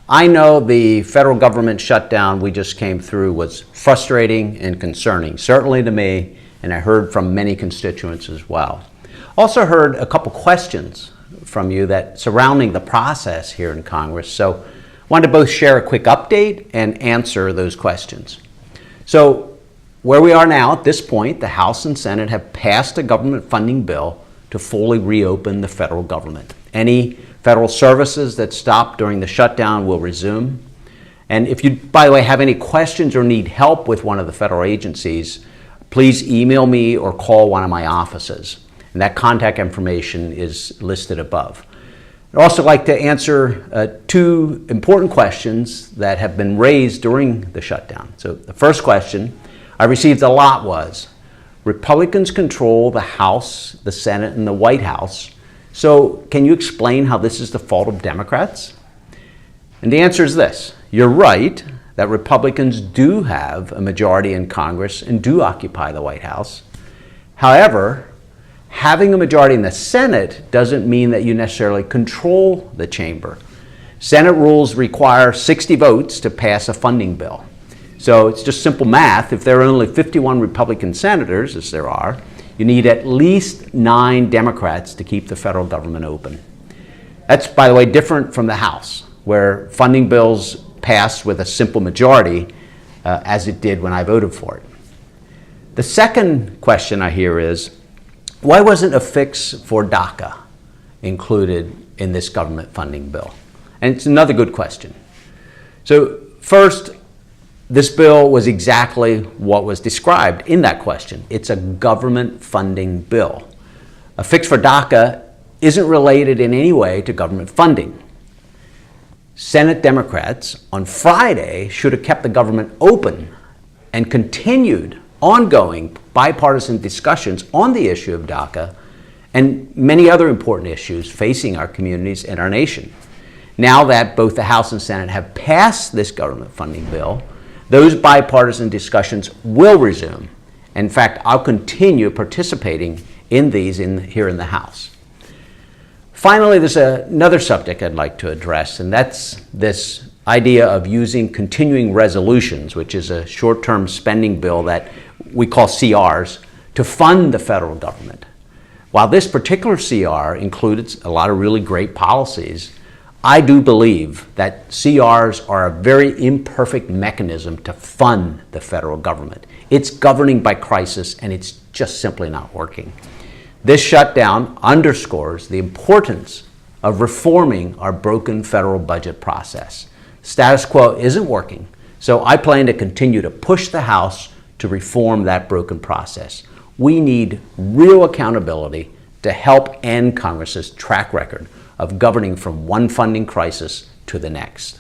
I know the federal government shutdown we just came through was frustrating and concerning, certainly to me, and I heard from many constituents as well. Also heard a couple questions from you that surrounding the process here in Congress, so I wanted to both share a quick update and answer those questions. So where we are now at this point, the House and Senate have passed a government funding bill to fully reopen the federal government. Any federal services that stopped during the shutdown will resume. And if you, by the way, have any questions or need help with one of the federal agencies, please email me or call one of my offices. And that contact information is listed above. I'd also like to answer two important questions that have been raised during the shutdown. So the first question I received a lot was, Republicans control the House, the Senate, and the White House. So can you explain how this is the fault of Democrats? And the answer is this. You're right that Republicans do have a majority in Congress and do occupy the White House. However, having a majority in the Senate doesn't mean that you necessarily control the chamber. Senate rules require 60 votes to pass a funding bill. So it's just simple math. If there are only 51 Republican senators, as there are, you need at least 9 Democrats to keep the federal government open. That's, by the way, different from the House, where funding bills pass with a simple majority, as it did when I voted for it. The second question I hear is, why wasn't a fix for DACA included in this government funding bill? And it's another good question. So first, this bill was exactly what was described in that question. It's a government funding bill. A fix for DACA isn't related in any way to government funding. Senate Democrats on Friday should have kept the government open and continued ongoing bipartisan discussions on the issue of DACA and many other important issues facing our communities and our nation. Now that both the House and Senate have passed this government funding bill, those bipartisan discussions will resume. In fact, I'll continue participating in these here in the House. Finally, there's another subject I'd like to address, and that's this idea of using continuing resolutions, which is a short-term spending bill that we call CRs, to fund the federal government. While this particular CR includes a lot of really great policies, I do believe that CRs are a very imperfect mechanism to fund the federal government. It's governing by crisis, and it's just simply not working. This shutdown underscores the importance of reforming our broken federal budget process. Status quo isn't working, so I plan to continue to push the House to reform that broken process. We need real accountability to help end Congress's track record of governing from one funding crisis to the next.